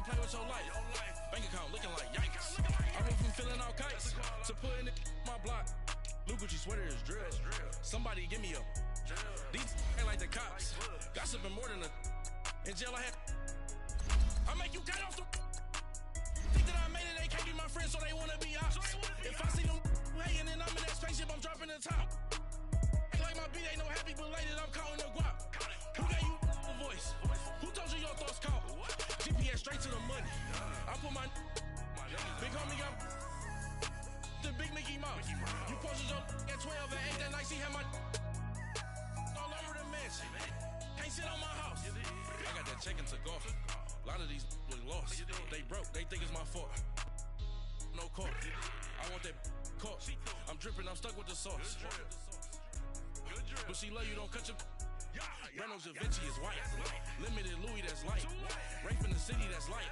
play with your life. Bank account looking like yikes. I went from filling out kites to putting it in my block. Blue Gucci sweater is drill. Somebody give me a. These ain't like the cops. Gossiping more than a. In jail I had. I make you get off the. Think that I made it, they can't be my friends, so they wanna be ops. If I see them hating and I'm in that spaceship, I'm dropping the top. Ain't like my beat ain't no happy belated, I'm counting the guap. Who gave you the voice? Who told you your thoughts count? GPS straight to the money. I put my big homie up the big Mickey Mouse. You posted your at 12 and 8 that night, she had my all over the mansion. Can't sit on my house. I got that check and took off. A lot of these look lost. They broke, they think it's my fault. No court. I want that court. I'm dripping, I'm stuck with the sauce. But she love you, don't cut your. Reynolds Da Vinci is white. Limited Louis, that's light. Rape in the city, that's light.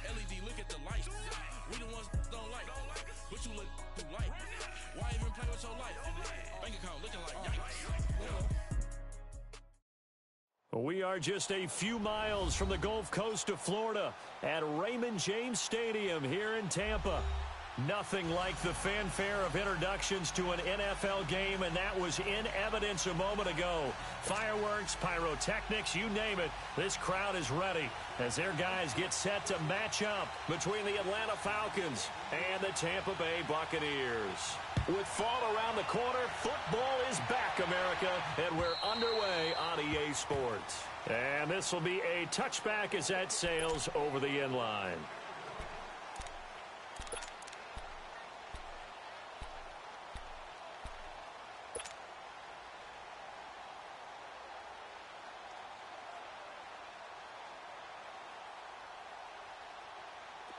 LED, look at the light. We the ones don't like. But you look too light. Why even play with your life? Bank account looking like yikes. We are just a few miles from the Gulf Coast of Florida at Raymond James Stadium here in Tampa. Nothing like the fanfare of introductions to an NFL game, and that was in evidence a moment ago. Fireworks, pyrotechnics, you name it. This crowd is ready as their guys get set to match up between the Atlanta Falcons and the Tampa Bay Buccaneers. With fall around the corner, football is back, America, and we're underway on EA Sports. And this will be a touchback as that sails over the end line.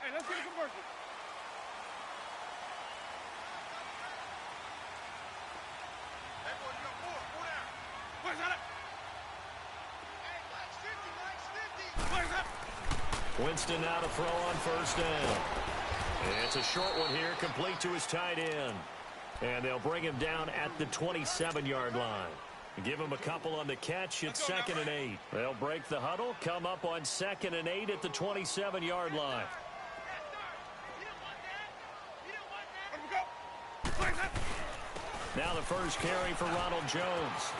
Hey, let's get a conversion. Hey, boy, you got four down. Where's that? Hey, Black's 50, Black's 50. Where's that? Winston now to throw on first down. It's a short one here, complete to his tight end. And they'll bring him down at the 27-yard line. Give him a couple on the catch. It's 2nd and 8. They'll break the huddle, come up on 2nd and 8 at the 27-yard line. Now the first carry for Ronald Jones.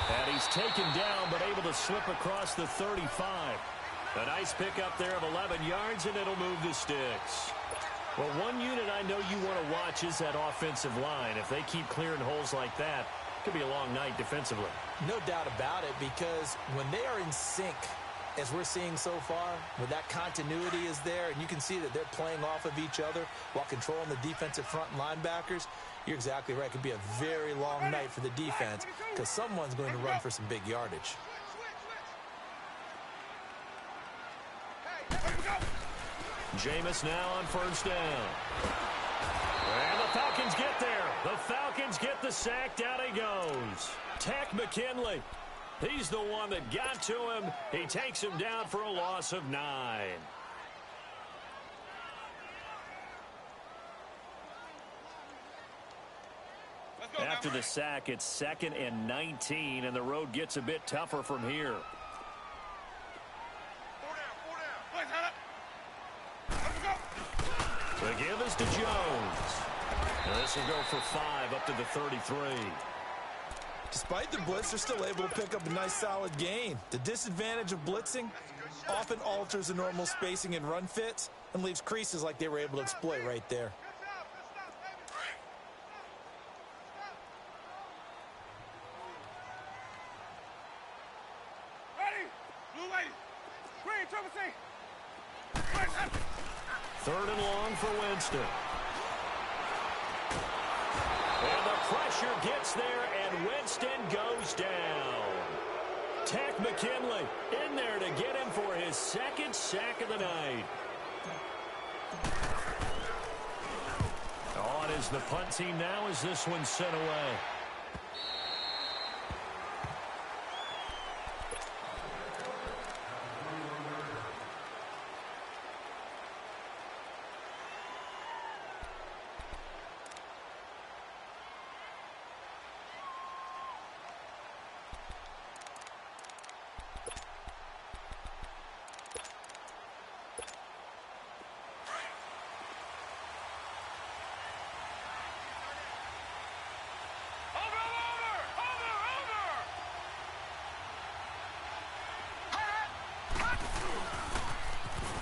And he's taken down, but able to slip across the 35. A nice pickup there of 11 yards, and it'll move the sticks. Well, one unit I know you want to watch is that offensive line. If they keep clearing holes like that, it could be a long night defensively. No doubt about it, because when they are in sync, as we're seeing so far, where that continuity is there, and you can see that they're playing off of each other while controlling the defensive front linebackers, you're exactly right. It could be a very long night for the defense because someone's going to run for some big yardage. Jameis now on first down. And the Falcons get there. The Falcons get the sack. Down he goes. Takk McKinley. He's the one that got to him. He takes him down for a loss of 9. After the sack, it's 2nd and 19, and the road gets a bit tougher from here. The give is to Jones. And this will go for 5 up to the 33. Despite the blitz, they're still able to pick up a nice solid gain. The disadvantage of blitzing often alters the normal spacing and run fits and leaves creases like they were able to exploit right there. Ready? Blue lady. Green, Trevor C. 3rd and long for Winston. And the pressure gets there, and Winston goes down. Takk McKinley in there to get him for his 2nd sack of the night. On is the punt team now as this one's sent away.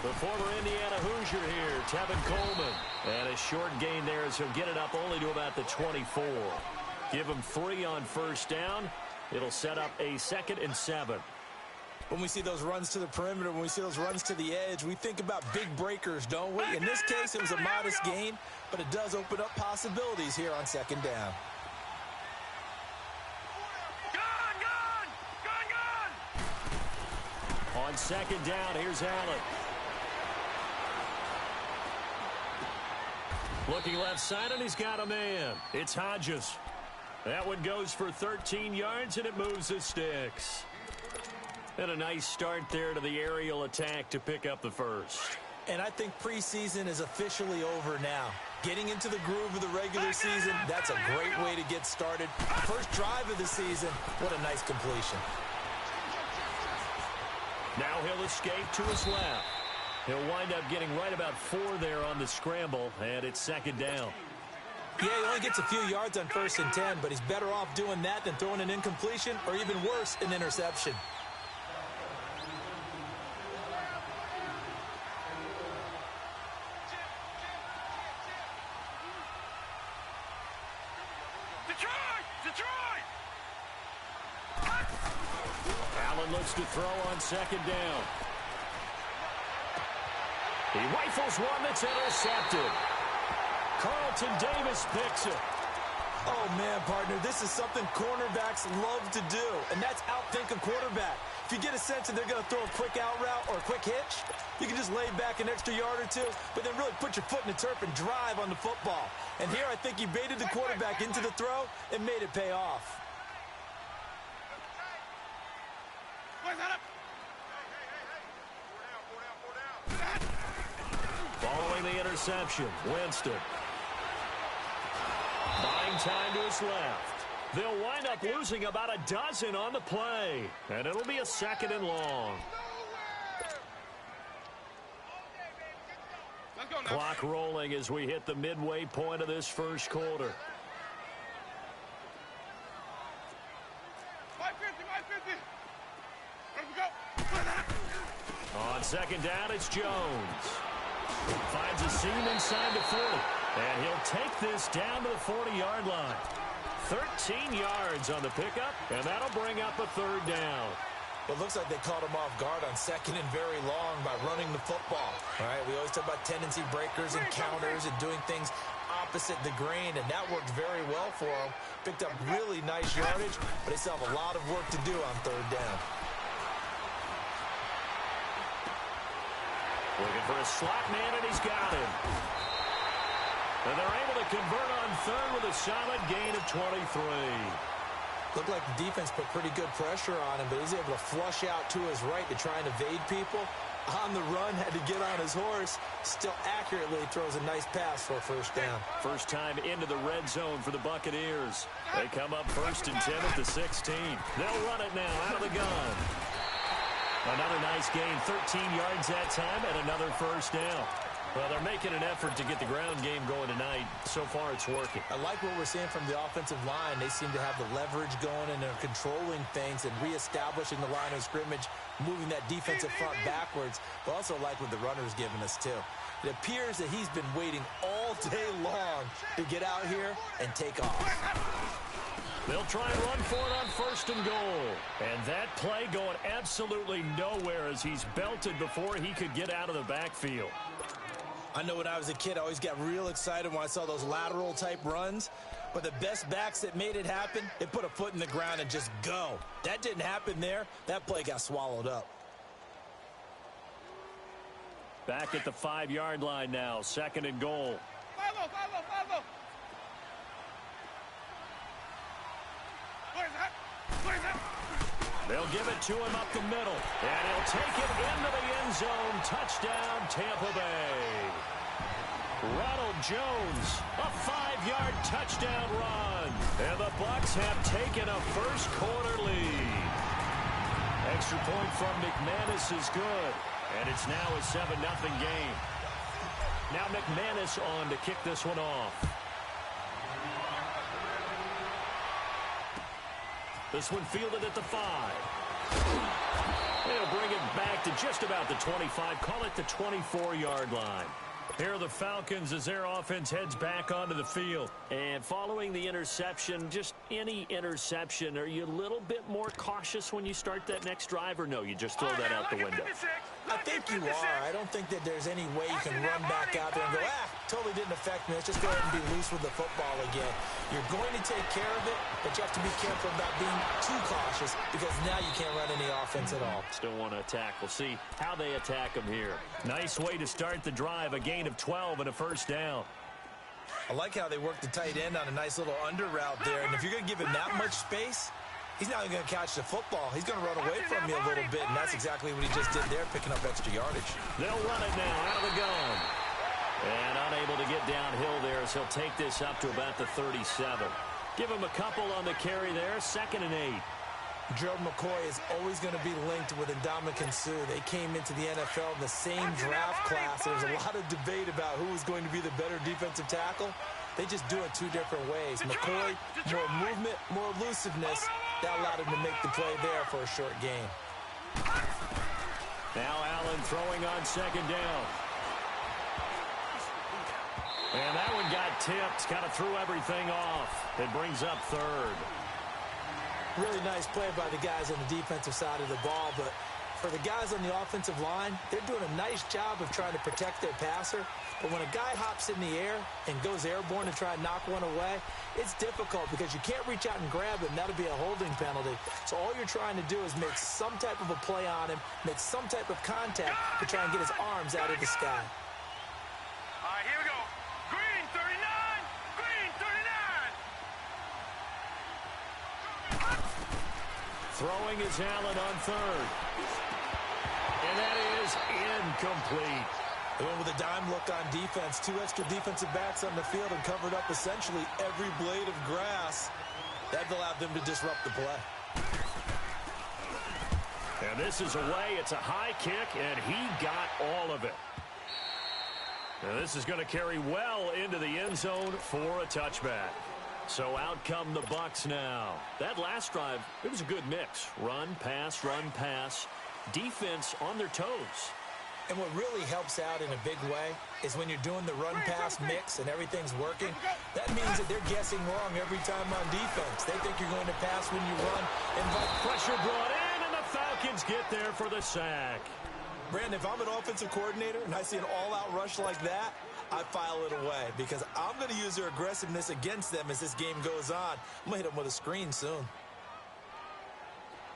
The former Indiana Hoosier here, Tevin Coleman. And a short gain there as he'll get it up only to about the 24. Give him 3 on first down. It'll set up a 2nd and 7. When we see those runs to the perimeter, when we see those runs to the edge, we think about big breakers, don't we? In this case, it was a modest gain, but it does open up possibilities here on 2nd down. On 2nd down, here's Allen. Looking left side, and he's got a man. It's Hodges. That one goes for 13 yards, and it moves the sticks. And a nice start there to the aerial attack to pick up the first. And I think preseason is officially over now. Getting into the groove of the regular season, that's a great way to get started. First drive of the season, what a nice completion. Now he'll escape to his left. He'll wind up getting right about 4 there on the scramble, and it's 2nd down. Yeah, he only gets a few yards on 1st and 10, but he's better off doing that than throwing an incompletion, or even worse, an interception. Allen looks to throw on 2nd down. He rifles one that's intercepted. Carlton Davis picks it. Oh, man, partner, this is something cornerbacks love to do, and that's outthink a quarterback. If you get a sense that they're going to throw a quick out route or a quick hitch, you can just lay back an extra yard or 2, but then really put your foot in the turf and drive on the football. And here I think he baited the quarterback into the throw and made it pay off. Following the interception, Winston. Buying time to his left. They'll wind up losing about a dozen on the play, and it'll be a 2nd and long. Clock rolling as we hit the midway point of this first quarter. 550. On 2nd down, it's Jones. Finds a seam inside the 40. And he'll take this down to the 40-yard line. 13 yards on the pickup, and that'll bring up a 3rd down. Well, it looks like they caught him off guard on 2nd and very long by running the football. All right, we always talk about tendency breakers and counters and doing things opposite the grain, and that worked very well for him. Picked up really nice yardage, but they still have a lot of work to do on 3rd down. Looking for a slot man, and he's got him. And they're able to convert on 3rd with a solid gain of 23. Looked like the defense put pretty good pressure on him, but he's able to flush out to his right to try and evade people. On the run, had to get on his horse. Still accurately throws a nice pass for a 1st down. First time into the red zone for the Buccaneers. They come up 1st and 10 at the 16. They'll run it now out of the gun. Another nice gain, 13 yards that time, and another 1st down. Well, they're making an effort to get the ground game going tonight. So far, it's working. I like what we're seeing from the offensive line. They seem to have the leverage going, and they're controlling things and reestablishing the line of scrimmage, moving that defensive front backwards. But also like what the runner's giving us, too. It appears that he's been waiting all day long to get out here and take off. They'll try and run for it on 1st and goal. And that play going absolutely nowhere as he's belted before he could get out of the backfield. I know when I was a kid, I always got real excited when I saw those lateral-type runs. But the best backs that made it happen, they put a foot in the ground and just go. That didn't happen there. That play got swallowed up. Back at the 5-yard line now, 2nd and goal. Follow. Where's that? They'll give it to him up the middle, and he'll take it into the end zone. Touchdown, Tampa Bay. Ronald Jones, a 5-yard touchdown run, and the Bucs have taken a first-quarter lead. Extra point from McManus is good, and it's now a 7-0 game. Now McManus on to kick this one off. This one fielded at the 5. They'll bring it back back to just about the 25, call it the 24-yard line. Here are the Falcons as their offense heads back onto the field. And following the interception, just any interception, are you a little bit more cautious when you start that next drive, or no, you just throw that out the window? I think you are. I don't think that there's any way you can run back out there and go, totally didn't affect me. Let's just go ahead and be loose with the football again. You're going to take care of it, but you have to be careful about being too cautious because now you can't run any offense at all. Still want to attack. We'll see how they attack them here. Nice way to start the drive, a gain of 12 and a first down. I like how they work the tight end on a nice little under route there, and if you're going to give him that much space, he's not even going to catch the football. He's going to run away from you a little bit, and that's exactly what he just did there, picking up extra yardage. They'll run it now out of the gun. And unable to get downhill there, so he'll take this up to about the 37. Give him a couple on the carry there, 2nd and 8. Gerald McCoy is always going to be linked with Ndamukong Suh. They came into the NFL in the same draft class. There was a lot of debate about who was going to be the better defensive tackle. They just do it 2 different ways. McCoy, more movement, more elusiveness. That allowed him to make the play there for a short gain. Now Allen throwing on 2nd down. And that one got tipped, kind of threw everything off. It brings up 3rd. Really nice play by the guys on the defensive side of the ball, but for the guys on the offensive line, they're doing a nice job of trying to protect their passer. But when a guy hops in the air and goes airborne to try and knock one away, it's difficult because you can't reach out and grab him. That'll be a holding penalty. So all you're trying to do is make some type of a play on him, make some type of contact to try and get his arms out of the sky. All right, here we go. Green 39. Green 39. Throwing is Allen on 3rd. And that is incomplete. They went with a dime look on defense. 2 extra defensive backs on the field and covered up essentially every blade of grass. That allowed them to disrupt the play. And this is away. It's a high kick, and he got all of it. And this is going to carry well into the end zone for a touchback. So out come the Bucs now. That last drive, it was a good mix. Run, pass, defense on their toes. And what really helps out in a big way is when you're doing the run-pass mix and everything's working, that means that they're guessing wrong every time on defense. They think you're going to pass when you run. And pressure brought in, and the Falcons get there for the sack. Brandon, if I'm an offensive coordinator and I see an all-out rush like that, I file it away because I'm going to use their aggressiveness against them as this game goes on. I'm going to hit them with a screen soon.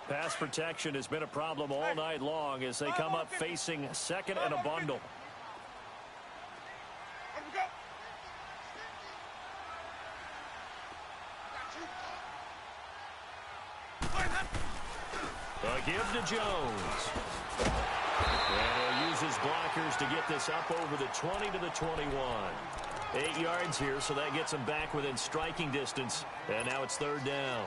Pass protection has been a problem all night long as they come up facing 2nd and a bundle. A give to Jones. And he'll use his blockers to get this up over the 20 to the 21. 8 yards here, so that gets him back within striking distance. And now it's 3rd down.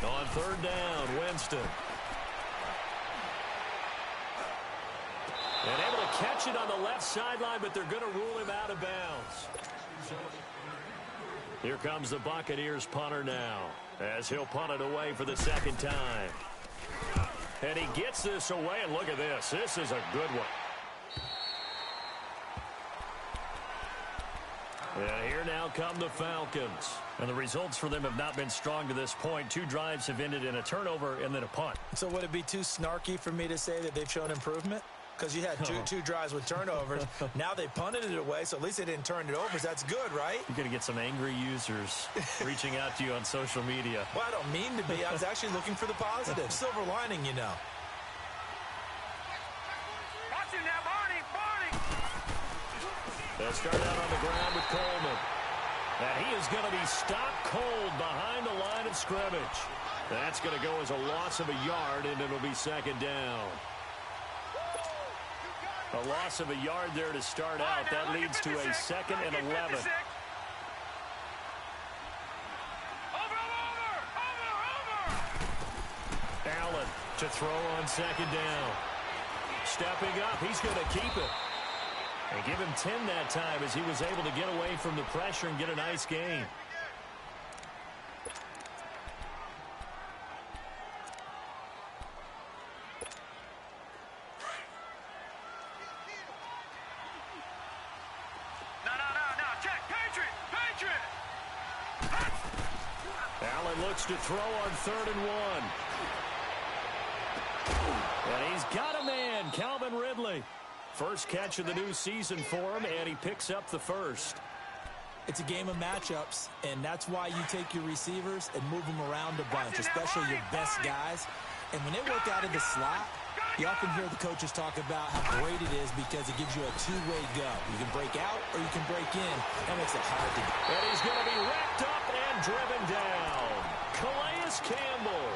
On 3rd down, Winston. And able to catch it on the left sideline, but they're going to rule him out of bounds. Here comes the Buccaneers punter now, as he'll punt it away for the 2nd time. And he gets this away, and look at this. This is a good one. And here now come the Falcons. And the results for them have not been strong to this point. 2 drives have ended in a turnover and then a punt. So would it be too snarky for me to say that they've shown improvement? Because you had two drives with turnovers. Now they punted it away, so at least they didn't turn it over. So that's good, right? You're going to get some angry users reaching out to you on social media. Well, I don't mean to be. I was actually looking for the positive. Silver lining, you know. Watch him now, Barney. They'll start out on the ground with Coleman. And he is going to be stopped cold behind the line of scrimmage. That's going to go as a loss of a yard, and it'll be 2nd down. A loss of a yard there to start out. That leads to a 2nd and 11. Over. Allen to throw on 2nd down. Stepping up, he's going to keep it. And give him 10 that time as he was able to get away from the pressure and get a nice gain. Allen looks to throw on 3rd and 1. And he's got a man, Calvin Ridley. First catch of the new season for him, and he picks up the first. It's a game of matchups, and that's why you take your receivers and move them around a bunch, especially your best guys. And when they work out of the slot, you often hear the coaches talk about how great it is because it gives you a two-way go. You can break out or you can break in. That makes it hard to do. And he's going to be wrapped up and driven down. Calais Campbell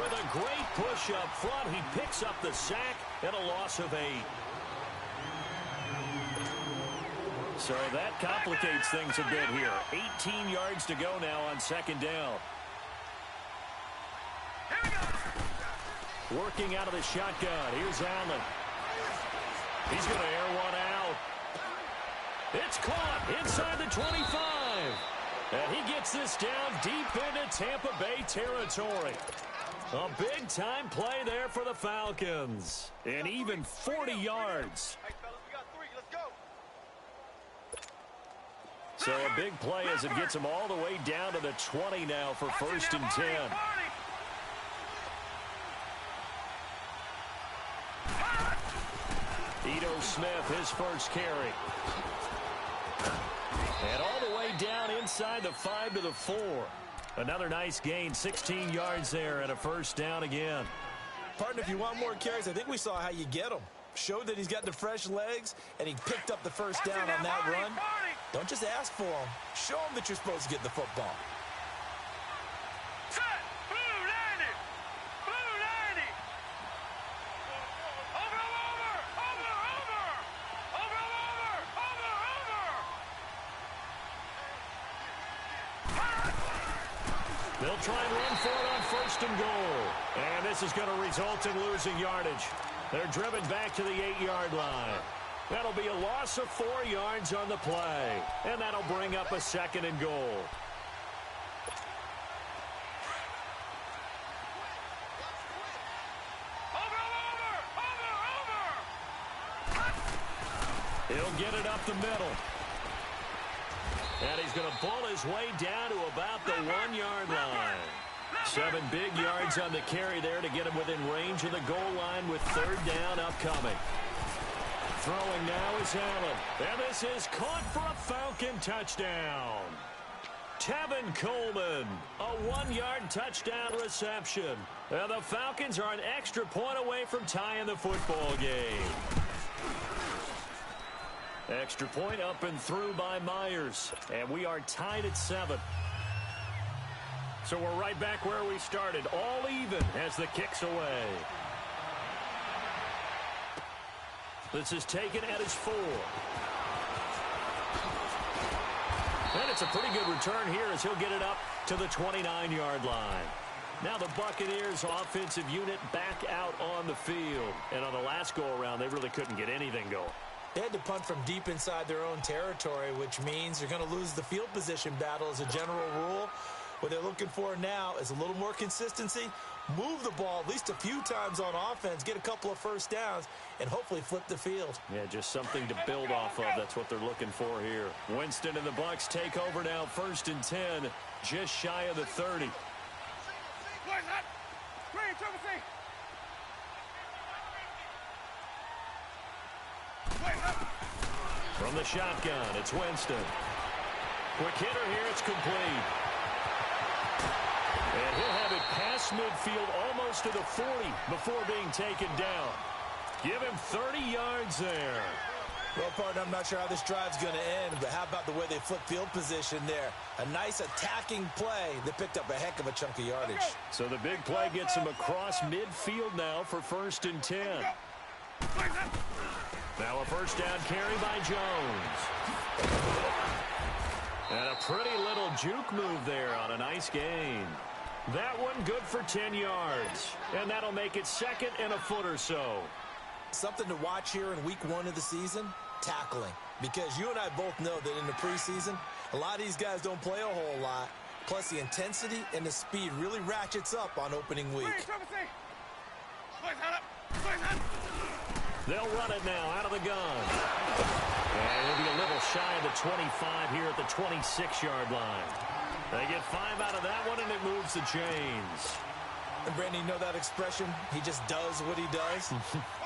with a great push up front. He picks up the sack and a loss of 8. So that complicates things a bit here. 18 yards to go now on 2nd down. Working out of the shotgun. Here's Allen. He's going to air one out. It's caught inside the 25. And he gets this down deep into Tampa Bay territory. A big-time play there for the Falcons. And even 40 yards. Hey, fellas, we got 3. Let's go. So a big play as it gets him all the way down to the 20 now for 1st and 10. Ito Smith, his first carry. And all the way down inside the 5 to the 4. Another nice gain, 16 yards there and a 1st down again. Partner, if you want more carries, I think we saw how you get them. Showed that he's got the fresh legs, and he picked up the 1st down on that run. Don't just ask for them. Show them that you're supposed to get the football. They'll try and run for it on 1st and goal. And this is going to result in losing yardage. They're driven back to the 8-yard line. That'll be a loss of 4 yards on the play. And that'll bring up a 2nd and goal. He'll get it up the middle. And he's going to pull his way down to about the 1-yard line. 7 big yards on the carry there to get him within range of the goal line with 3rd down upcoming. Throwing now is Allen. And this is caught for a Falcon touchdown. Tevin Coleman, a 1-yard touchdown reception. And the Falcons are an extra point away from tying the football game. Extra point up and through by Myers. And we are tied at 7. So we're right back where we started. All even as the kick's away. This is taken at his 4. And it's a pretty good return here as he'll get it up to the 29-yard line. Now the Buccaneers offensive unit back out on the field. And on the last go-around, they really couldn't get anything going. They had to punt from deep inside their own territory, which means you're going to lose the field position battle as a general rule. What they're looking for now is a little more consistency, move the ball at least a few times on offense, get a couple of 1st downs, and hopefully flip the field. Yeah, just something to build off of. That's what they're looking for here. Winston and the Bucs take over now, 1st and 10, just shy of the 30. Where's that? Green, triple C. From the shotgun, it's Winston. Quick hitter here, it's complete. And he'll have it past midfield almost to the 40 before being taken down. Give him 30 yards there. Well, partner, I'm not sure how this drive's going to end, but how about the way they flip field position there? A nice attacking play that picked up a heck of a chunk of yardage. So the big play gets him across midfield now for 1st and 10. Now a 1st down carry by Jones. And a pretty little juke move there on a nice gain. That one good for 10 yards. And that'll make it 2nd and a foot or so. Something to watch here in week 1 of the season, tackling. Because you and I both know that in the preseason, a lot of these guys don't play a whole lot. Plus, the intensity and the speed really ratchets up on opening week. They'll run it now out of the gun. And it'll be a little shy of the 25 here at the 26-yard line. They get 5 out of that one, and it moves the chains. And Brandon, you know that expression? He just does what he does?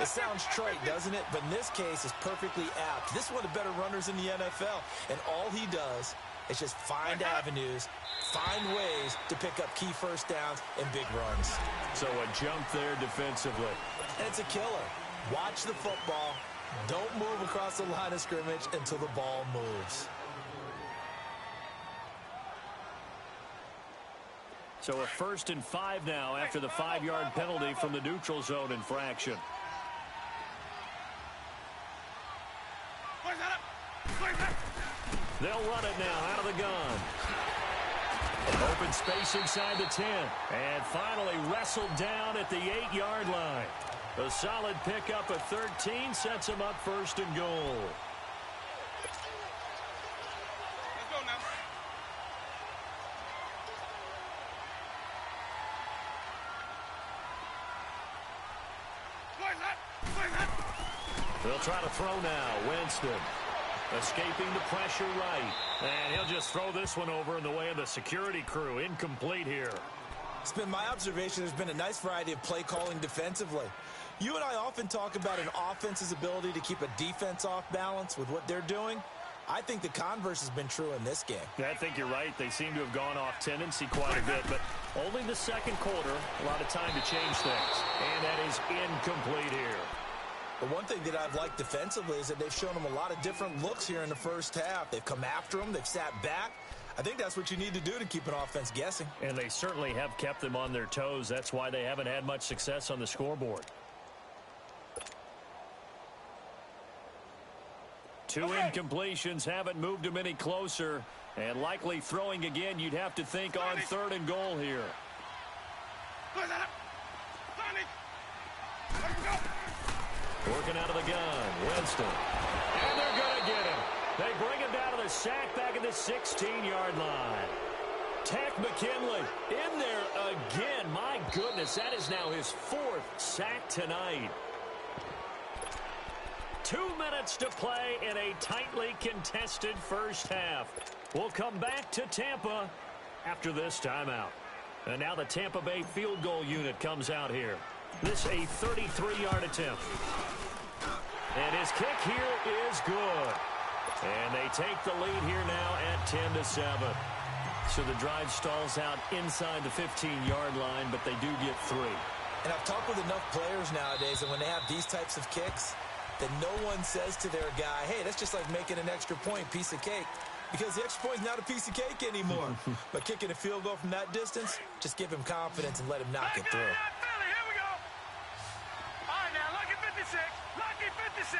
It sounds trite, doesn't it? But in this case, it's perfectly apt. This is one of the better runners in the NFL. And all he does is just find avenues, find ways to pick up key first downs and big runs. So a jump there defensively. And it's a killer. Watch the football. Don't move across the line of scrimmage until the ball moves. So a 1st and 5 now after the 5-yard penalty from the neutral zone infraction. They'll run it now out of the gun. Open space inside the 10. And finally wrestled down at the 8-yard line. A solid pickup of 13 sets him up 1st and goal. Let's go now. They'll try to throw now. Winston escaping the pressure right. And he'll just throw this one over in the way of the security crew. Incomplete here. It's been my observation there's been a nice variety of play calling defensively. You and I often talk about an offense's ability to keep a defense off balance with what they're doing. I think the converse has been true in this game. Yeah, I think you're right. They seem to have gone off tendency quite a bit, but only the second quarter, a lot of time to change things. And that is incomplete here. But one thing that I've liked defensively is that they've shown them a lot of different looks here in the first half. They've come after them. They've sat back. I think that's what you need to do to keep an offense guessing. And they certainly have kept them on their toes. That's why they haven't had much success on the scoreboard. 2 incompletions haven't moved them any closer. And likely throwing again, you'd have to think on 3rd and goal here. Working out of the gun, Winston. And they're going to get him. They bring him down to the sack back at the 16-yard line. Tech McKinley in there again. My goodness, that is now his 4th sack tonight. 2 minutes to play in a tightly contested first half. We'll come back to Tampa after this timeout. And now the Tampa Bay field goal unit comes out here. This a 33-yard attempt. And his kick here is good. And they take the lead here now at 10-7. So the drive stalls out inside the 15-yard line, but they do get 3. And I've talked with enough players nowadays, and when they have these types of kicks, that no one says to their guy, hey, that's just like making an extra point, piece of cake. Because the extra point is not a piece of cake anymore. But kicking a field goal from that distance, just give him confidence and let him knock it through. Philly, here we go. All right, now, lucky 56. Lucky 56.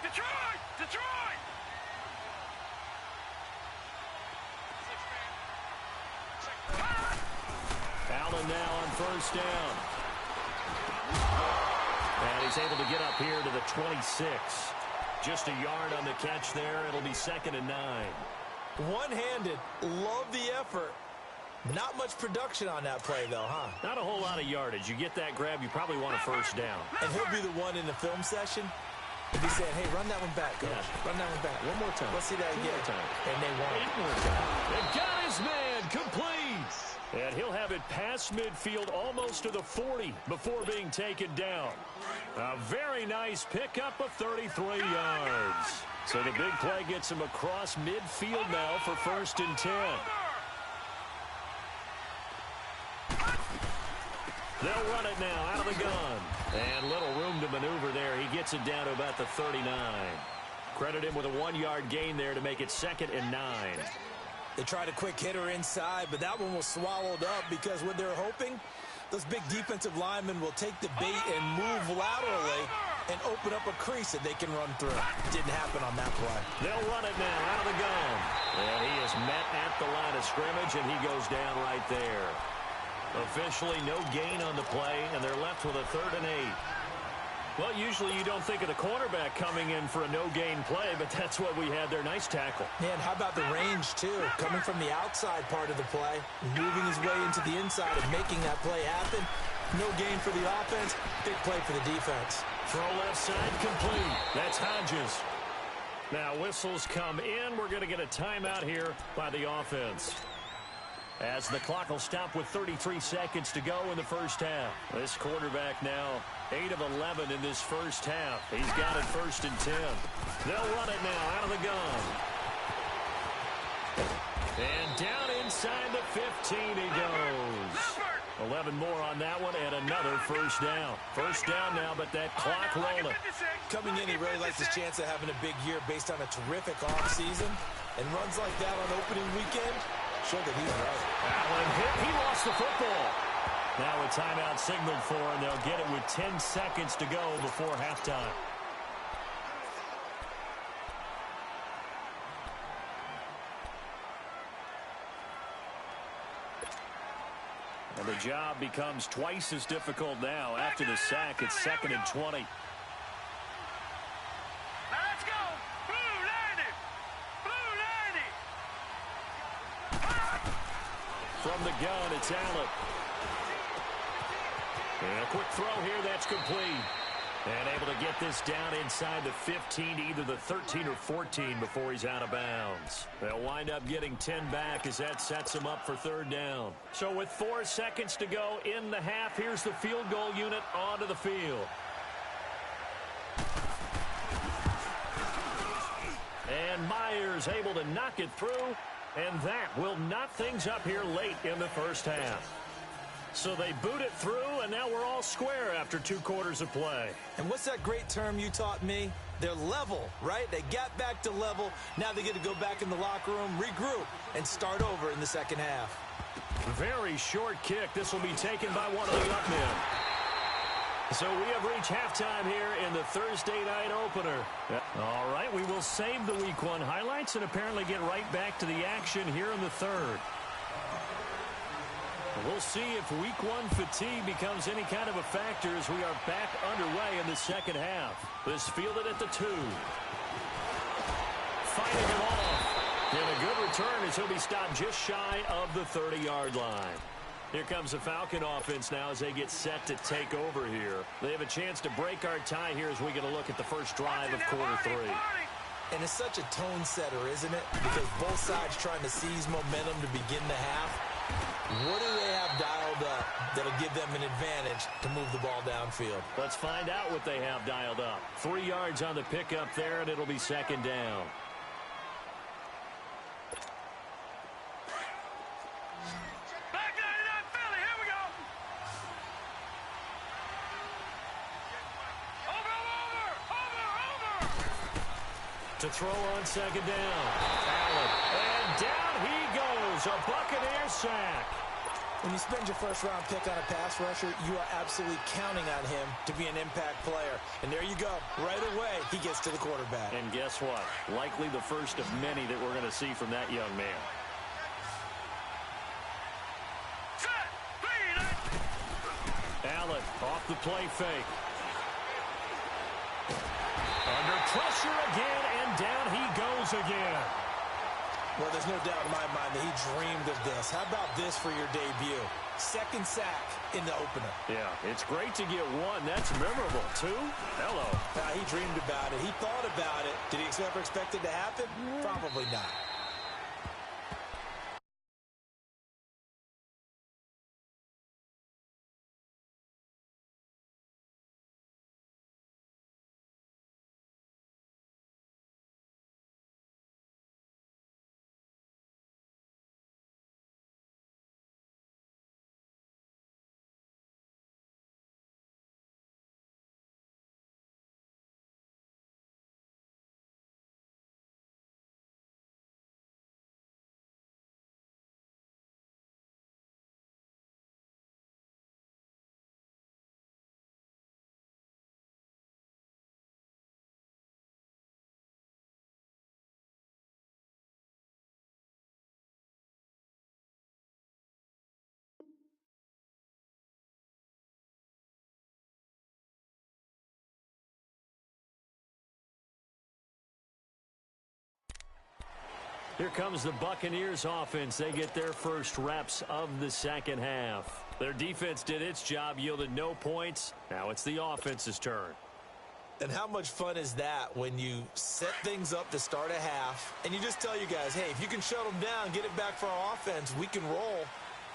Detroit! Detroit! Allen now on 1st down. And he's able to get up here to the 26. Just a yard on the catch there. It'll be 2nd and 9. One-handed. Love the effort. Not much production on that play, though, huh? Not a whole lot of yardage. You get that grab, you probably want a 1st down. And he'll be the one in the film session. He'll be saying, hey, run that one back, coach. Yeah. Run that one back. One more time. Let's see that again. 2 more time. And they won't. 8 more time. They got his man complete. And he'll have it past midfield almost to the 40 before being taken down. A very nice pickup of 33 yards. So the big play gets him across midfield now for 1st and 10. They'll run it now out of the gun. And little room to maneuver there. He gets it down to about the 39. Credit him with a 1-yard gain there to make it 2nd and 9. They tried a quick hitter inside, but that one was swallowed up because what they're hoping, those big defensive linemen will take the bait and move laterally and open up a crease that they can run through. Didn't happen on that play. They'll run it now out of the gun. And he is met at the line of scrimmage, and he goes down right there. Officially no gain on the play, and they're left with a 3rd and 8. Well, usually you don't think of the cornerback coming in for a no-gain play, but that's what we had there. Nice tackle. Man, how about the range, too? Coming from the outside part of the play, moving his way into the inside and making that play happen. No gain for the offense, big play for the defense. Throw left side complete. That's Hodges. Now whistles come in. We're going to get a timeout here by the offense, as the clock will stop with 33 seconds to go in the first half. This quarterback now 8 of 11 in this first half. He's got it 1st and 10. They'll run it now out of the gun. And down inside the 15 he goes. 11 more on that one and another first down. First down now, but that clock rolling. Coming in, he really likes his chance of having a big year based on a terrific offseason. And runs like that on opening weekend show that he's right. Allen hit. He lost the football. Now a timeout signaled for, and they'll get it with 10 seconds to go before halftime. And the job becomes twice as difficult now. After the sack, it's 2nd and 20. Now let's go. Blue 90. Blue 90. From the gun, it's Allen. And a quick throw here, that's complete. And able to get this down inside the 15, either the 13 or 14 before he's out of bounds. They'll wind up getting 10 back as that sets him up for 3rd down. So with 4 seconds to go in the half, here's the field goal unit onto the field. And Myers able to knock it through, and that will knot things up here late in the first half. So they boot it through, and now we're all square after 2 quarters of play. And what's that great term you taught me? They're level, right? They got back to level. Now they get to go back in the locker room, regroup, and start over in the second half. Very short kick. This will be taken by one of the up men. So we have reached halftime here in the Thursday night opener. All right, we will save the Week 1 highlights and apparently get right back to the action here in the third. We'll see if Week 1 fatigue becomes any kind of a factor as we are back underway in the second half. This fielded at the 2. Fighting him off. And a good return as he'll be stopped just shy of the 30-yard line. Here comes the Falcon offense now as they get set to take over here. They have a chance to break our tie here as we get a look at the first drive of quarter 3. And it's such a tone setter, isn't it? Because both sides trying to seize momentum to begin the half. What do they have dialed up that'll give them an advantage to move the ball downfield? Let's find out what they have dialed up. 3 yards on the pickup there, and it'll be 2nd down. Back 99 Philly. Here we go. Over. To throw on 2nd down. Allen. And down he goes. A Buccaneer sack. When you spend your first-round pick on a pass rusher, you are absolutely counting on him to be an impact player. And there you go. Right away, he gets to the quarterback. And guess what? Likely the first of many that we're going to see from that young man. Set. Allen off the play fake. Under pressure again, and down he goes again. Well, there's no doubt in my mind that he dreamed of this. How about this for your debut? 2nd sack in the opener. Yeah, it's great to get 1. That's memorable. 2? Hello. He dreamed about it. He thought about it. Did he ever expect it to happen? Probably not. Here comes the Buccaneers offense. They get their first reps of the second half. Their defense did its job, yielded no points. Now it's the offense's turn. And how much fun is that when you set things up to start a half and you just tell you guys, hey, if you can shut them down, get it back for our offense, we can roll.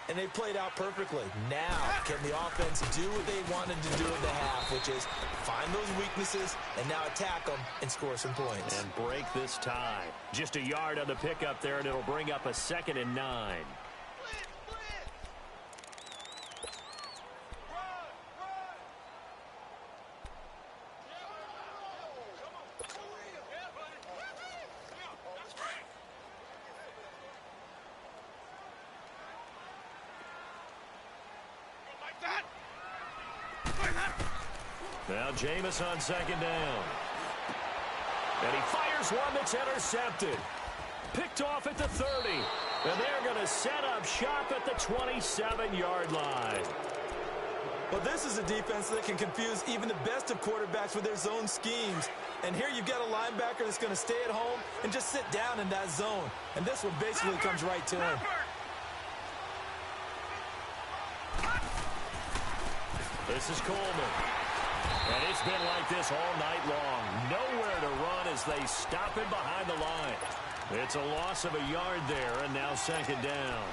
And they played out perfectly. Now, can the offense do what they wanted to do in the half, which is find those weaknesses and now attack them and score some points. And break this tie. Just a yard on the pickup there, and it'll bring up a 2nd and 9. Now Jameis on 2nd down. And he fires one that's intercepted. Picked off at the 30. And they're going to set up shop at the 27-yard line. Well, this is a defense that can confuse even the best of quarterbacks with their zone schemes. And here you've got a linebacker that's going to stay at home and just sit down in that zone. And this one basically comes right to him. This is Coleman. And it's been like this all night long. Nowhere to run as they stop him behind the line. It's a loss of a yard there, and now 2nd down.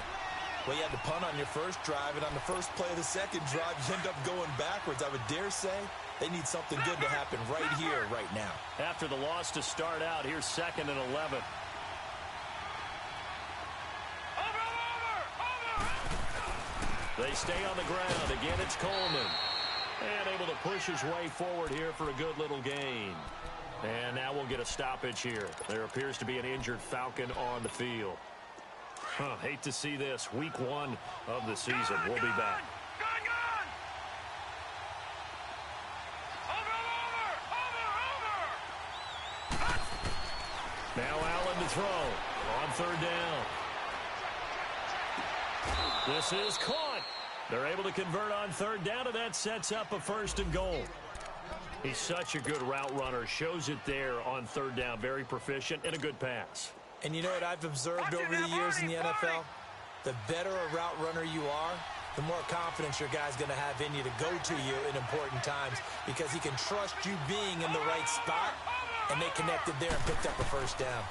Well, you had to punt on your first drive, and on the first play of the second drive, you end up going backwards. I would dare say they need something good to happen right here, right now. After the loss to start out, here's 2nd and 11. They stay on the ground. Again, it's Coleman. And able to push his way forward here for a good little gain. And now we'll get a stoppage here. There appears to be an injured Falcon on the field. Hate to see this. Week 1 of the season. We'll be back. Now Allen to throw on 3rd down. This is caught. They're able to convert on 3rd down, and that sets up a 1st and goal. He's such a good route runner. Shows it there on 3rd down. Very proficient and a good pass. And you know what I've observed over the years in the NFL? The better a route runner you are, the more confidence your guy's going to have in you to go to you in important times because he can trust you being in the right spot, and they connected there and picked up a 1st down.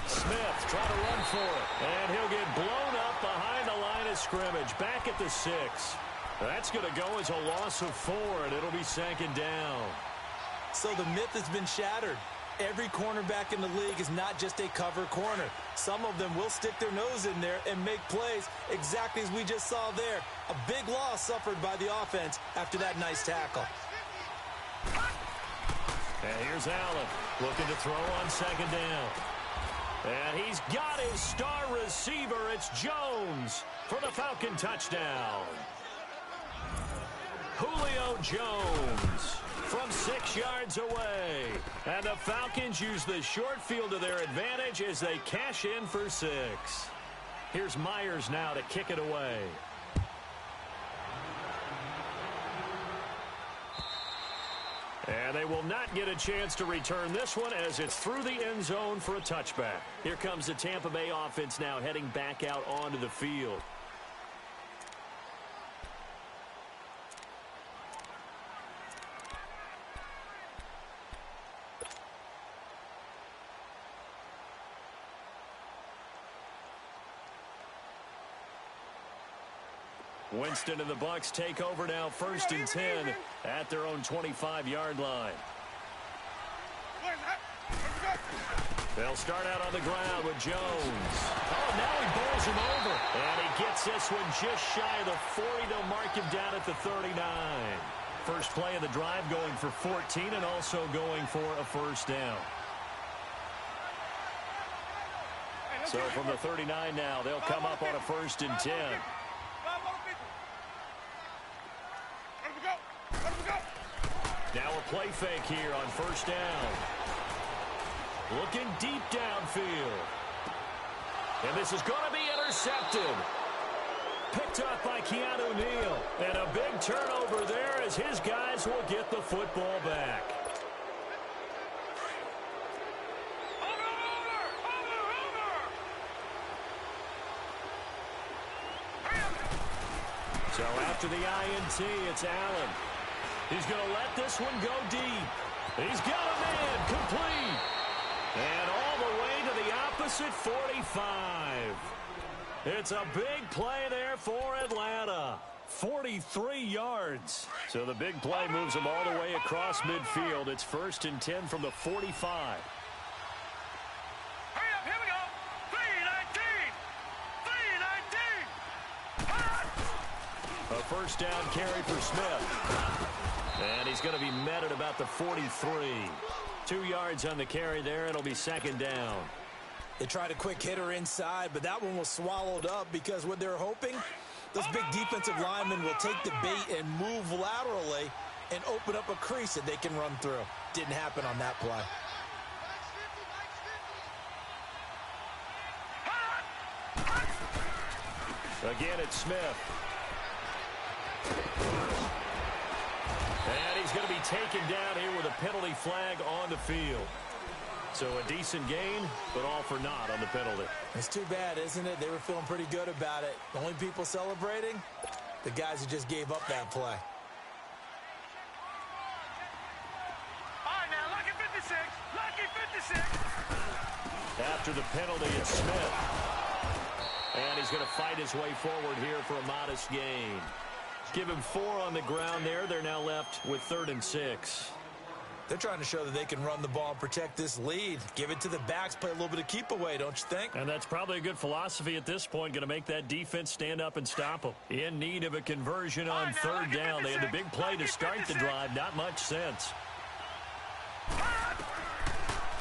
Smith trying to run for it, and he'll get blown up behind the line of scrimmage. Back at the 6. That's going to go as a loss of 4, and it'll be 2nd down. So the myth has been shattered. Every cornerback in the league is not just a cover corner. Some of them will stick their nose in there and make plays exactly as we just saw there. A big loss suffered by the offense after that nice tackle. And here's Allen looking to throw on 2nd down. And he's got his star receiver. It's Jones for the Falcon touchdown. Julio Jones from 6 yards away. And the Falcons use the short field to their advantage as they cash in for 6. Here's Myers now to kick it away. And they will not get a chance to return this one as it's through the end zone for a touchback. Here comes the Tampa Bay offense now heading back out onto the field. Winston and the Bucs take over now, 1st and 10 at their own 25-yard line. They'll start out on the ground with Jones. Oh, now he bowls him over. And he gets this one just shy of the 40. They'll mark him down at the 39. First play of the drive going for 14 and also going for a 1st down. So from the 39 now, they'll come up on a 1st and 10. Now a play fake here on 1st down. Looking deep downfield. And this is going to be intercepted. Picked up by Keanu Neal. And a big turnover there as his guys will get the football back. So after the INT, it's Allen. He's going to let this one go deep. He's got a man complete. And all the way to the opposite 45. It's a big play there for Atlanta. 43 yards. So the big play moves them all the way across midfield. It's 1st and 10 from the 45. Hurry up, here we go. 3-19. 3-19. A first down carry for Smith. And he's going to be met at about the 43. 2 yards on the carry there. It'll be 2nd down. They tried a quick hitter inside, but that one was swallowed up because what they're hoping, those big defensive linemen will take the bait and move laterally and open up a crease that they can run through. Didn't happen on that play. Again, it's Smith. And he's going to be taken down here with a penalty flag on the field. So a decent gain, but all for naught on the penalty. It's too bad, isn't it? They were feeling pretty good about it. The only people celebrating, the guys who just gave up that play. All right, now, lucky 56. Lucky 56. After the penalty, it's Smith. And he's going to fight his way forward here for a modest gain. Give him 4 on the ground there. They're now left with 3rd and 6. They're trying to show that they can run the ball and protect this lead. Give it to the backs, play a little bit of keep away, don't you think? And that's probably a good philosophy at this point, going to make that defense stand up and stop them. In need of a conversion on 3rd down. They had the big play to start the drive. Not much sense.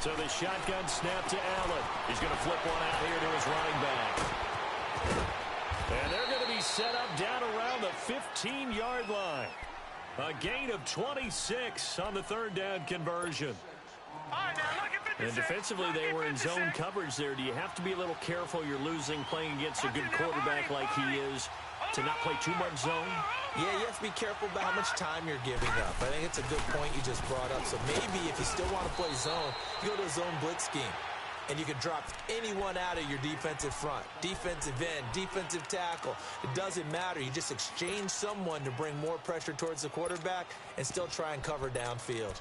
So the shotgun snap to Allen. He's going to flip one out here to his running back. And they're going to be set up down around the 15-yard line. A gain of 26 on the 3rd down conversion. And defensively, they were in zone coverage there. Do you have to be a little careful? You're losing playing against a good quarterback like he is to not play too much zone? Yeah, you have to be careful about how much time you're giving up. I think it's a good point you just brought up. So maybe if you still want to play zone, you go to a zone blitz scheme. And you can drop anyone out of your defensive front. Defensive end, defensive tackle. It doesn't matter. You just exchange someone to bring more pressure towards the quarterback and still try and cover downfield.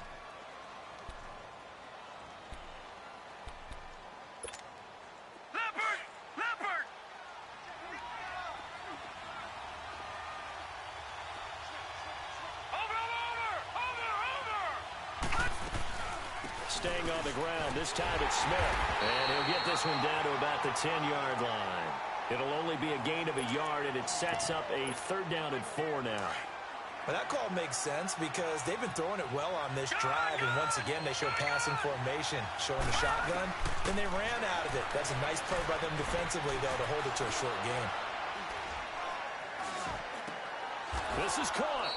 Leopard! Staying on the ground. This time it's Smith. And he'll get this one down to about the 10-yard line. It'll only be a gain of a yard, and it sets up a 3rd down and 4 now. Well, that call makes sense because they've been throwing it well on this drive, and once again they show passing formation, showing the shotgun. Then they ran out of it. That's a nice play by them defensively, though, to hold it to a short game. This is caught.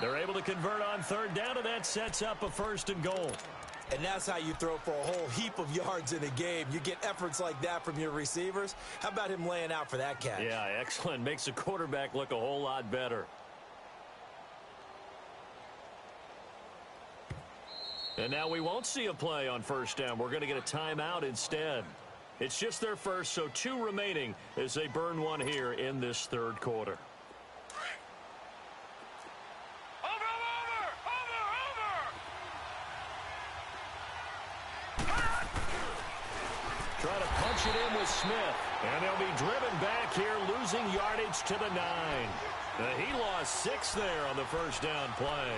They're able to convert on 3rd down, and that sets up a 1st and goal. And that's how you throw for a whole heap of yards in a game. You get efforts like that from your receivers. How about him laying out for that catch? Yeah, excellent. Makes the quarterback look a whole lot better. And now we won't see a play on 1st down. We're going to get a timeout instead. It's just their first, so 2 remaining as they burn one here in this 3rd quarter. Try to punch it in with Smith. And they'll be driven back here, losing yardage to the 9. He lost 6 there on the 1st down play.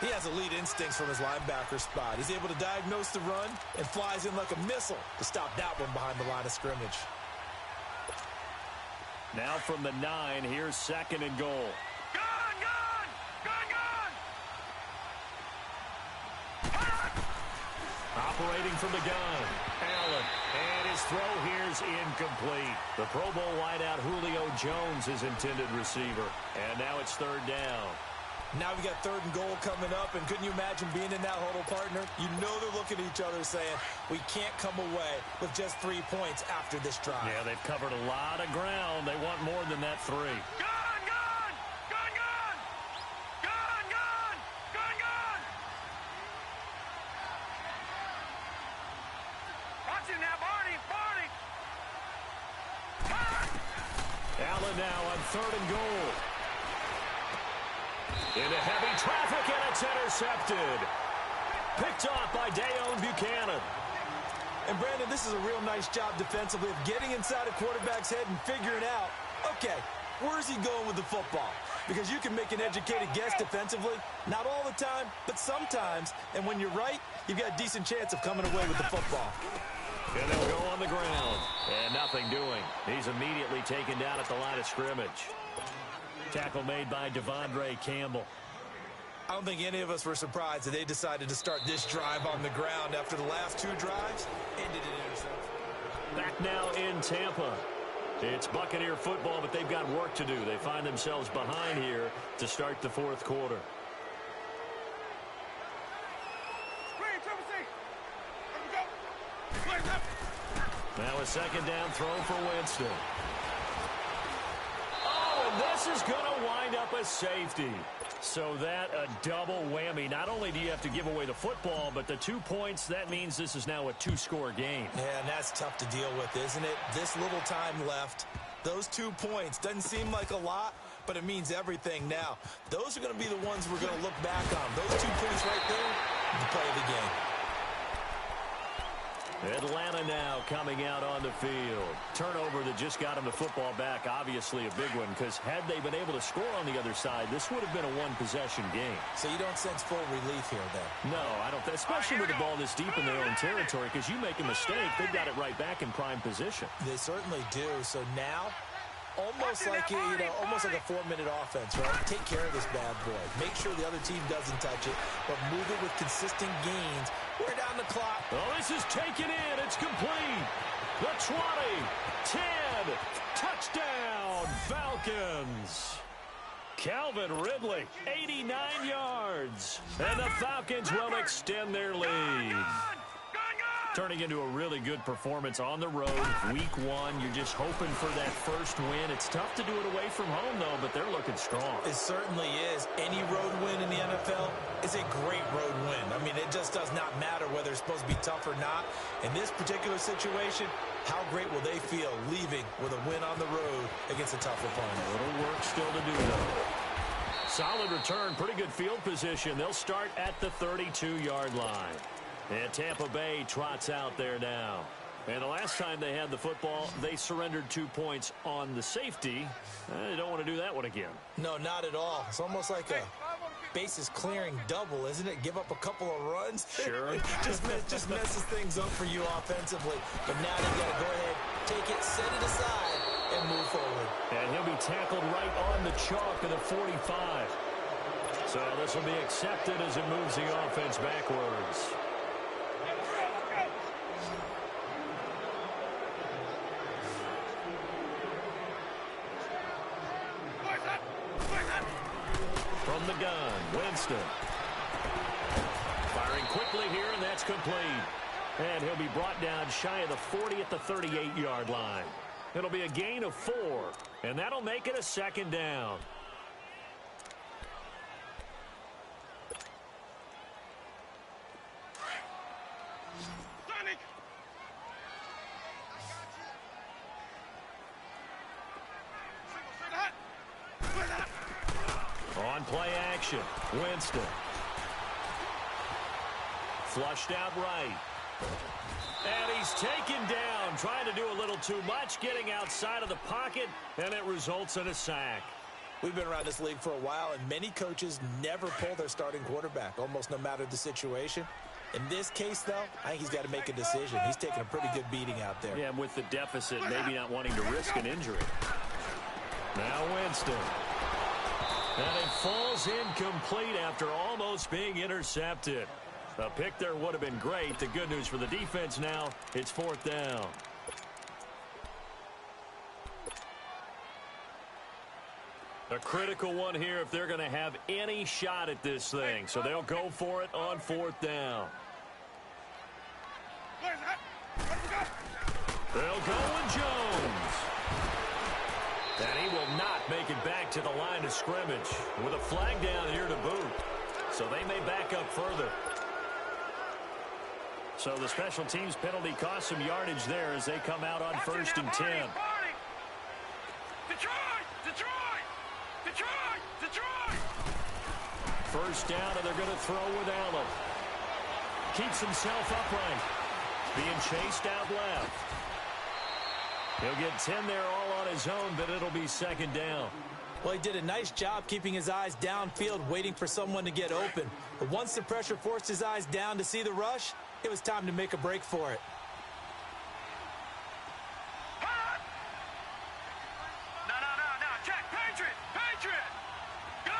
He has elite instincts from his linebacker spot. He's able to diagnose the run and flies in like a missile to stop that one behind the line of scrimmage. Now from the 9, here's 2nd and goal. Operating from the gun, Allen, and his throw here's incomplete. The Pro Bowl wideout Julio Jones is intended receiver, and now it's 3rd down. Now we got 3rd and goal coming up, and couldn't you imagine being in that huddle, partner? You know they're looking at each other saying, we can't come away with just 3 points after this drive. Yeah, they've covered a lot of ground. They want more than that 3. Allen now on 3rd and goal. Into heavy traffic, and it's intercepted. Picked off by Dayon Buchanan. And, Brandon, this is a real nice job defensively of getting inside a quarterback's head and figuring out, okay, where's he going with the football? Because you can make an educated guess defensively, not all the time, but sometimes. And when you're right, you've got a decent chance of coming away with the football. And they'll go on the ground. And nothing doing. He's immediately taken down at the line of scrimmage. Tackle made by Devondre Campbell. I don't think any of us were surprised that they decided to start this drive on the ground after the last 2 drives ended in interception. Back now in Tampa. It's Buccaneer football, but they've got work to do. They find themselves behind here to start the 4th quarter. Now a 2nd down throw for Winston. Oh, and this is going to wind up a safety. So that a double whammy. Not only do you have to give away the football, but the 2 points, that means this is now a 2-score game. Yeah, and that's tough to deal with, isn't it? This little time left. Those 2 points doesn't seem like a lot, but it means everything now. Those are going to be the ones we're going to look back on. Those 2 points right there, the play of the game. Atlanta now coming out on the field. Turnover that just got them the football back, obviously a big one, because had they been able to score on the other side, this would have been a 1-possession game. So you don't sense full relief here, then? No, I don't. Especially with the ball this deep in their own territory, because you make a mistake, they've got it right back in prime position. They certainly do. So now, almost like almost like a 4-minute offense, right? Take care of this bad boy. Make sure the other team doesn't touch it, but move it with consistent gains. We're down the clock. Oh, this is taken in. It's complete. The 20, 10, touchdown, Falcons. Calvin Ridley, 89 yards. And the Falcons will extend their lead. Turning into a really good performance on the road. Week 1, you're just hoping for that first win. It's tough to do it away from home, though, but they're looking strong. It certainly is. Any road win in the NFL is a great road win. I mean, it just does not matter whether it's supposed to be tough or not. In this particular situation, how great will they feel leaving with a win on the road against a tough opponent? A little work still to do, though. Solid return, pretty good field position. They'll start at the 32-yard line. And Tampa Bay trots out there now. And the last time they had the football, they surrendered 2 points on the safety. They don't want to do that one again. No, not at all. It's almost like a bases clearing double, isn't it? Give up a couple of runs. Sure. just messes things up for you offensively. But now you got to go ahead, take it, set it aside, and move forward. And he'll be tackled right on the chalk of the 45. So this will be accepted as it moves the offense backwards. From the gun, Winston. Firing quickly here, and that's complete. And he'll be brought down shy of the 40 at the 38-yard line. It'll be a gain of 4, and that'll make it a 2nd down. On play action, Winston. Flushed out right. And he's taken down, trying to do a little too much, getting outside of the pocket, and it results in a sack. We've been around this league for a while, and many coaches never pull their starting quarterback, almost no matter the situation. In this case, though, I think he's got to make a decision. He's taking a pretty good beating out there. Yeah, with the deficit, maybe not wanting to risk an injury. Now Winston. And it falls incomplete after almost being intercepted. A pick there would have been great. The good news for the defense now, it's 4th down. A critical one here if they're going to have any shot at this thing. So they'll go for it on 4th down. They'll go with Jones. And he will not make it back to the line of scrimmage with a flag down here to boot. So they may back up further. So the special teams penalty cost some yardage there as they come out on 1st and 10. Detroit! Detroit! Detroit! Detroit! First down, and they're going to throw with Allen. Keeps himself upright. Being chased out left. He'll get 10 there all on his own, but it'll be second down. Well, he did a nice job keeping his eyes downfield, waiting for someone to get open. But once the pressure forced his eyes down to see the rush, it was time to make a break for it. No. Check. Patriot! Patriot! Gun!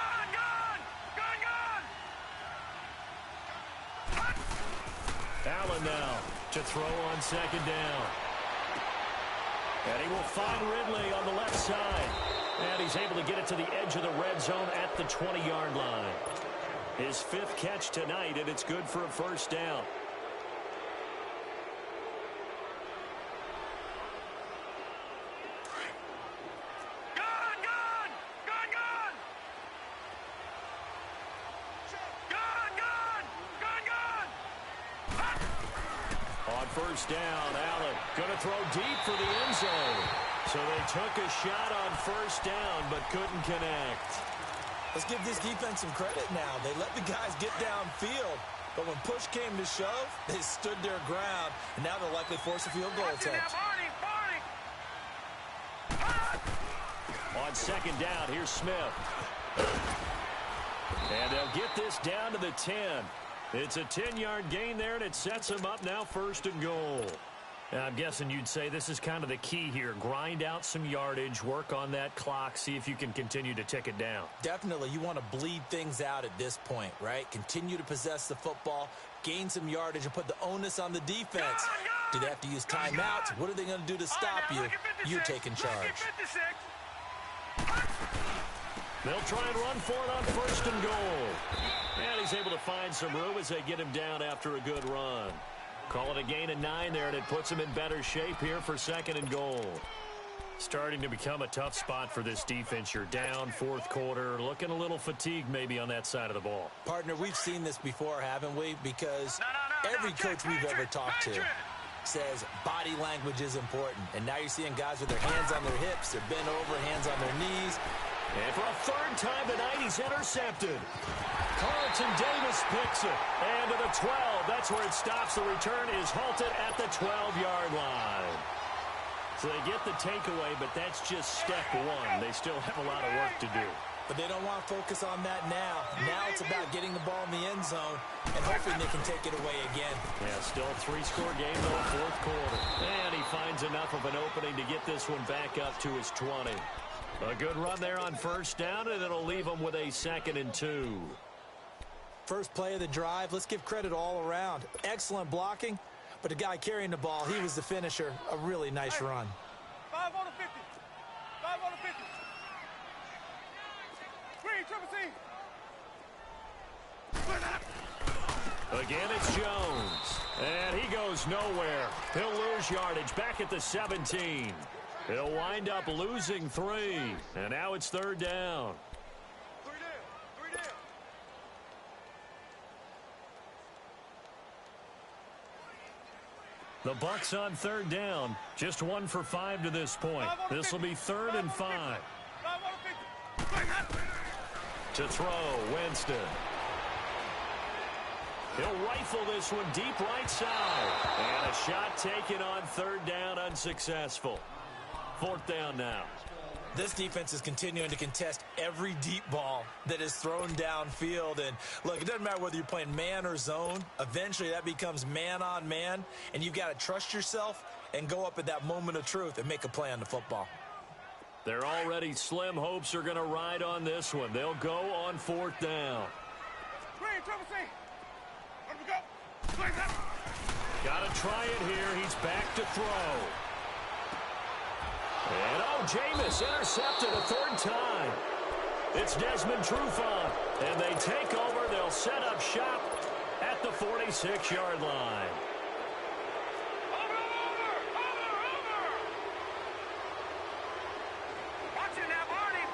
Allen now to throw on second down. And he will find Ridley on the left side. And he's able to get it to the edge of the red zone at the 20-yard line. His 5th catch tonight, and it's good for a first down. On first down, Allen going to throw deep for the end zone. So they took a shot on first down, but couldn't connect. Let's give this defense some credit now. They let the guys get downfield. But when push came to shove, they stood their ground. And now they'll likely force a field goal attempt. On second down, here's Smith. And they'll get this down to the 10. It's a 10-yard gain there, and it sets them up now first and goal. Now, I'm guessing you'd say this is kind of the key here. Grind out some yardage, work on that clock, see if you can continue to tick it down. Definitely. You want to bleed things out at this point, right? Continue to possess the football, gain some yardage, and put the onus on the defense. Do they have to use timeouts? What are they going to do to stop you? You're taking charge. They'll try and run for it on first and goal. And he's able to find some room as they get him down after a good run. Call it a gain of 9 there, and it puts him in better shape here for second and goal. Starting to become a tough spot for this defense. You're down fourth quarter, looking a little fatigued maybe on that side of the ball. Partner, we've seen this before, haven't we? Because every coach we've ever talked to says body language is important. And now you're seeing guys with their hands on their hips, they're bent over, hands on their knees. And for a third time tonight, he's intercepted. Carlton Davis picks it. And to the 12. That's where it stops. The return is halted at the 12-yard line. So they get the takeaway, but that's just step one. They still have a lot of work to do. But they don't want to focus on that now. Now it's about getting the ball in the end zone and hoping they can take it away again. Yeah, still a 3-score game, though, fourth quarter. And he finds enough of an opening to get this one back up to his 20. A good run there on first down, and it'll leave them with a 2nd and 2. First play of the drive, let's give credit all around. Excellent blocking, but the guy carrying the ball, he was the finisher. A really nice run. 5 on the 50. 5 on the 50. Green, triple C. Again, it's Jones. And he goes nowhere. He'll lose yardage back at the 17. He'll wind up losing 3. And now it's third down. 3 down. The Bucs on third down. Just 1 for 5 to this point. This will be 3rd and 5. 5 on the 50. To throw, Winston. He'll rifle this one deep right side. And a shot taken on third down, unsuccessful. 4th down now. This defense is continuing to contest every deep ball that is thrown downfield. And look, it doesn't matter whether you're playing man or zone. Eventually that becomes man on man. And you've got to trust yourself and go up at that moment of truth and make a play on the football. Their already slim hopes are going to ride on this one. They'll go on 4th down. Green, triple C. Let me go. Got to try it here. He's back to throw. And Jameis intercepted a 3rd time. It's Desmond Trufant. And they take over. They'll set up shop at the 46-yard line. Watch it now, Barney.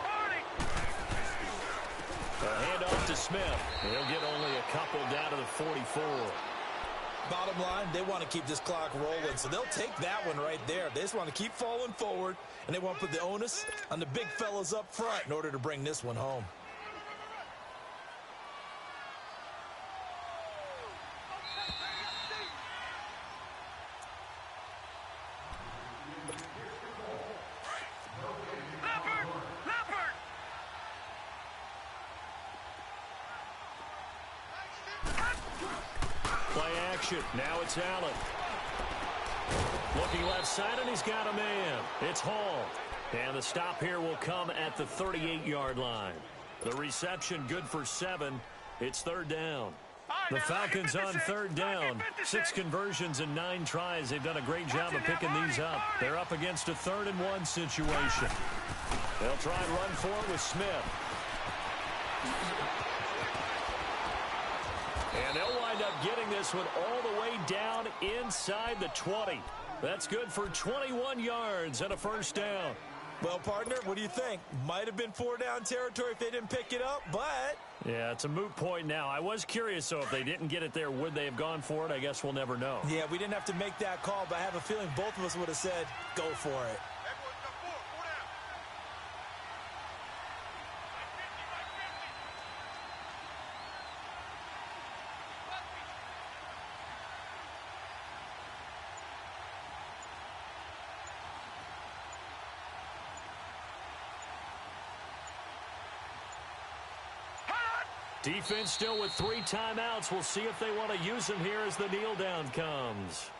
A handoff to Smith. He'll get only a couple down to the 44. Bottom line, they want to keep this clock rolling, so they'll take that one right there. They just want to keep falling forward, and they want to put the onus on the big fellas up front in order to bring this one home. Play action. Now it's Allen. Looking left side, and he's got a man. It's Hall. And the stop here will come at the 38-yard line. The reception good for 7. It's third down. The Falcons on third down. 6 conversions and 9 tries. They've done a great job of picking these up. They're up against a 3rd-and-1 situation. They'll try and run for it with Smith. And they'll wind up getting this one all the way down inside the 20. That's good for 21 yards and a first down. Well, partner, what do you think? Might have been 4-down territory if they didn't pick it up, but... Yeah, it's a moot point now. I was curious, so if they didn't get it there, would they have gone for it? I guess we'll never know. Yeah, we didn't have to make that call, but I have a feeling both of us would have said, go for it. Defense still with 3 timeouts. We'll see if they want to use them here as the kneel down comes.